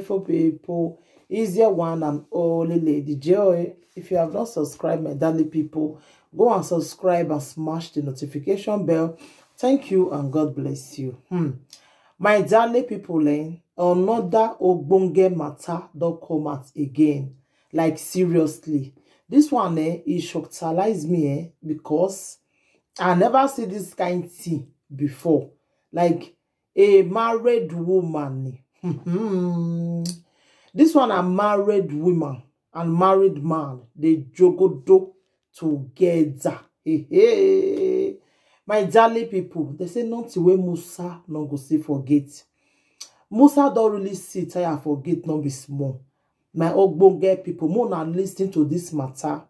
beautiful people. Easier one and only Lady Joy. If you have not subscribed, my darling people, go and subscribe and smash the notification bell. Thank you and God bless you. My darling people, another ogbonge matter don't come out again. Like seriously. This one it shocked me because I never see this kind of thing before. Like a married woman. This one a married woman and married man. They jogodo together. My darling people, they say nothing wey Musa no go see forget. Musa don't really see tire forget no be small. My ogbonge people, more than listening to this matter.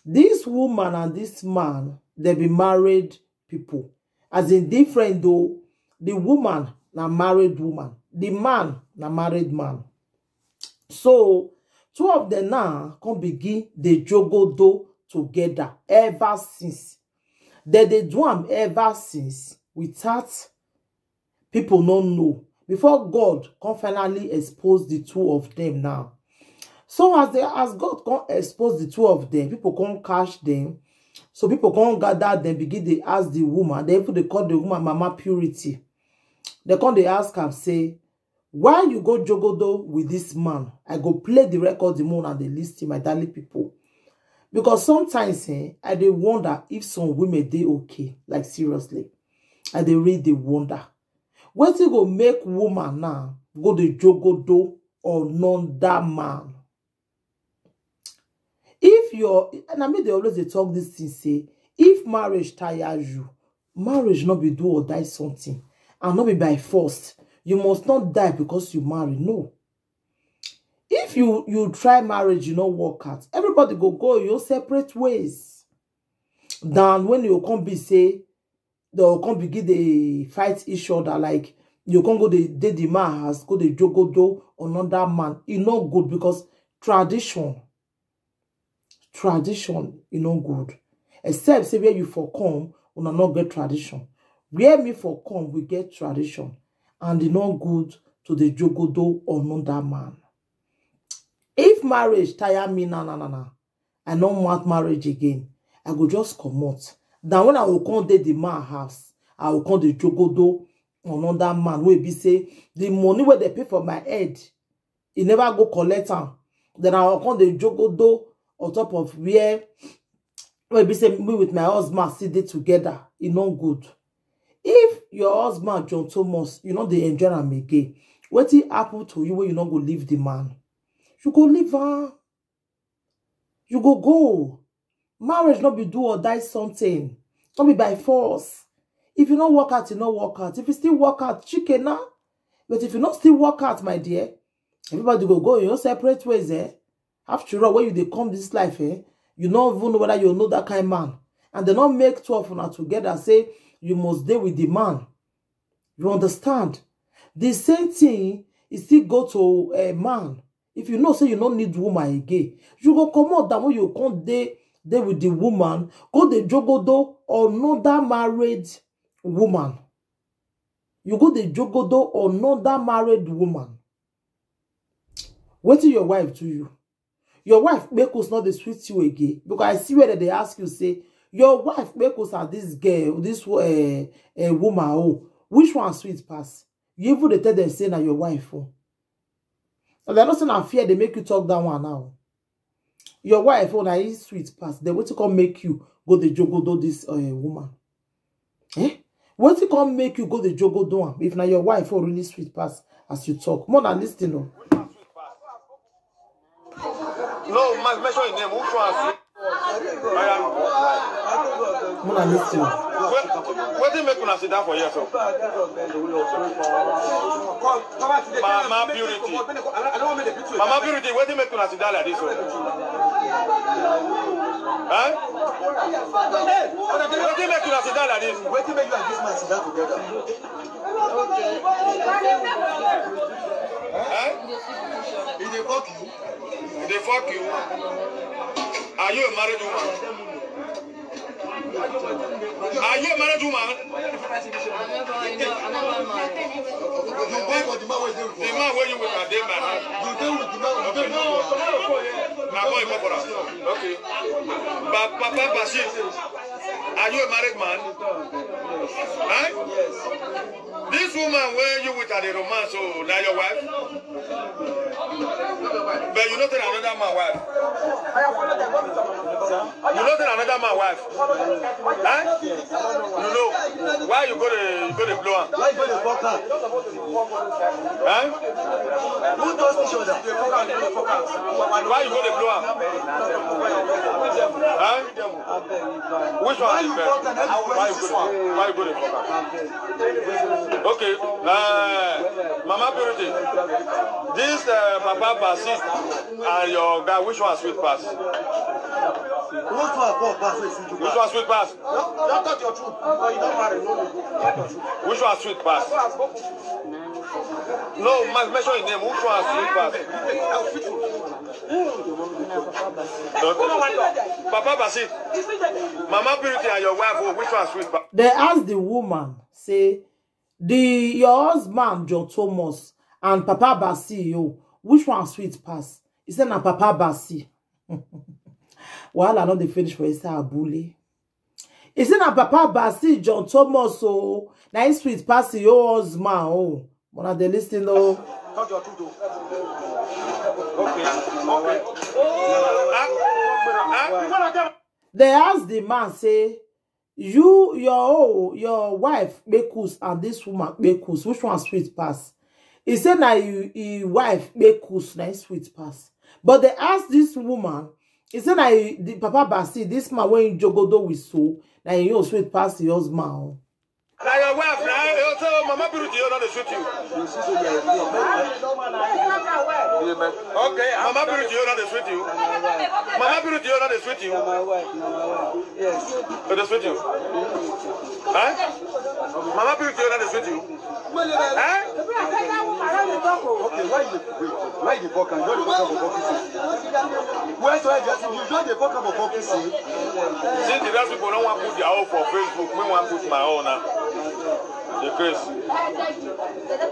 This woman and this man, they be married people. As in different though, the woman na married woman, the man na married man. So, two of them now can begin the jogodo together ever since. They do them ever since without people not know. Before God can finally expose the two of them now. So as God can expose the two of them, people can catch them. So people can gather them, begin they ask the woman. They call the woman Mama Purity. They come they ask her, say, why you go jogodo with this man? I go play the record the moon and the list, my darling people. Because sometimes I dey wonder if some women they okay. Like seriously. I dey really dey wonder. What you go make woman now go the jogodo or another man? If you're, and I mean they always they talk this thing, say, if marriage tires you, marriage not be do or die something. And not be by force. You must not die because you marry. No. If you try marriage, you not work out. Everybody go your separate ways. Then when you come be say, they'll come begin they fight each other. Like you can go the man house, go the jogodo another man. It's not good because tradition, is not good. Except say where you for come, we not get tradition. Where me for come, we get tradition. And it's not good to the jogodo or another man. If marriage tire me, na, I don't want marriage again. I go just come out. Then when I will come the man house, I will come the jogodo or another man. Will be say the money where they pay for my head, it never go collect am. Then I will come the jogodo on top of where be say me with my husband sit there together. It's not good. If your husband John Thomas, you know they enjoy him again, what it happen to you when you not go leave the man? You go leave her. You go. Marriage not be do or die something. Not be by force. If you not work out, you not work out. If you still work out, chicken now. But if you not still work out, my dear, everybody go in your separate ways, After all, when you come this life, you don't even know whether you know that kind of man. And they not make 12 now together, say, you must deal with the man. You understand? The same thing is still go to a man. If you know, say you don't need woman again, you go come out that way you can't there with the woman, go the jogodo or another married woman. You go the jogodo or another married woman. What is your wife to you? Your wife make us not the sweet you again. Because I see whether they ask you, say, your wife make us at this girl, this woman, oh, which one sweet pass? You even they tell them say na your wife, oh. And they're not saying I fear they make you talk that one now. Your wife, oh, na is sweet pass. They want to come make you go the jogodo this woman. What to come make you go the jogodo one? If na your wife, oh, really sweet pass as you talk. More than listening, no. No, man, mention your name. Which one? More than listening. What do you make when I sit down for yourself? Mama Purity. Mama Purity, what do you make when I sit down like this? Huh? What do you make when I sit down like this? What do you make you and this man sit down together? Huh? Did they fuck you? They fuck you. Are you a married woman? Are you a married woman? You pay for the man where you The man where you with a day, man. You deal with the man who don't know. Now, boy, okay. But Papa Bashir, are you a married man? Huh? Yes. This woman where you with at the romance, so now your wife? But you not another man wife. You not another man wife. Huh? You know why you go to blow her? Why you go to fuck her? Huh? Who does each other? Why you go to blow her? Huh? Which one? Why you fuck her? Why you go to fuck her? Okay. Mama Purity. This Papa Basit and your guy, which one sweet pass? Which one sweet pass? Don't talk your truth. No, you don't marry. No. Which one sweet pass? No, mention your name. Which one sweet pass? Papa Basit, Mama Purity and your wife, which one sweet pass? They asked the woman, say, your husband, John Thomas, and Papa Basi, which one sweet pass? He said, na Papa Basi. While I know they finish for Esther Abule. He said, na Papa Basi, John Thomas, so na sweet pass your husband, When are they listening, Talk your truth. Okay. They asked the man, say, your wife Bekus and this woman Bekus, which one sweet pass? He said na your wife Bekus na sweet pass. But they asked this woman, he said na the Papa Basi, this man when Jogodo with so na you sweet pass your husband. Now your wife, now you tell Mama Purity you not shoot you. Okay, Mama Purity you not shoot you. Mama Purity you not shoot you. Yes. They shoot you. Huh? Mama Purity you not shoot you. Huh? Okay, why you fuck and you don't fuck about office? Why so you don't fuck about office? See, the rest people don't want to put their own for Facebook. We want to put my own now. The case.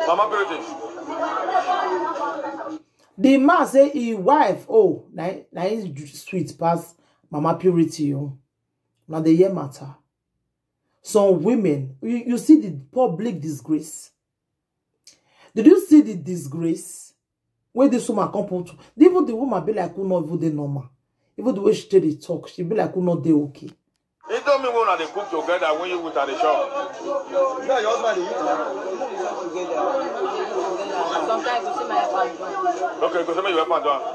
Mama Purity. The man say his wife, na sweet pass Mama Purity, Now the year matter. Some women, you see the public disgrace. Did you see the disgrace? Where this woman come to? Even the woman be like, who not even they normal. Even the way she tell the talk, she be like, who not they okay. It don't mean when they cook together when you with at the shop. Yeah, your husband is Sometimes you see my husband. Okay, because you have done.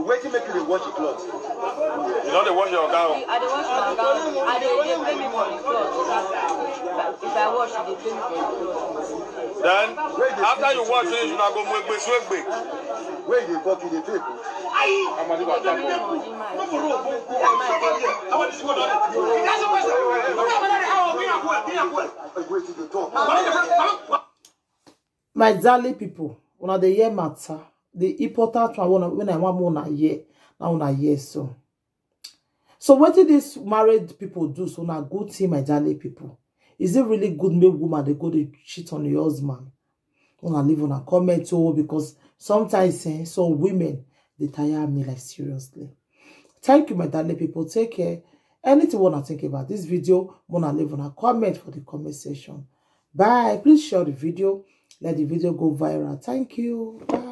Wait till make you wash your clothes. You know they wash your gown. I don't wash my gown. They pay me for the clothes. If I wash, they pay me for the clothes. Then after you wash it, you not go make me sweat big. Where they fuck you, they pay. My darling people, when the year matter, the important one when I want more year, now na year so. So what did these married people do? So na good thing, my darling people. Is it really good make woman they go to cheat on your husband? Wanna leave on a comment because sometimes some women they tire me like seriously. Thank you, my darling people. Take care. Anything you wanna think about this video, wanna leave on a comment for the comment section. Bye. Please share the video. Let the video go viral. Thank you. Bye.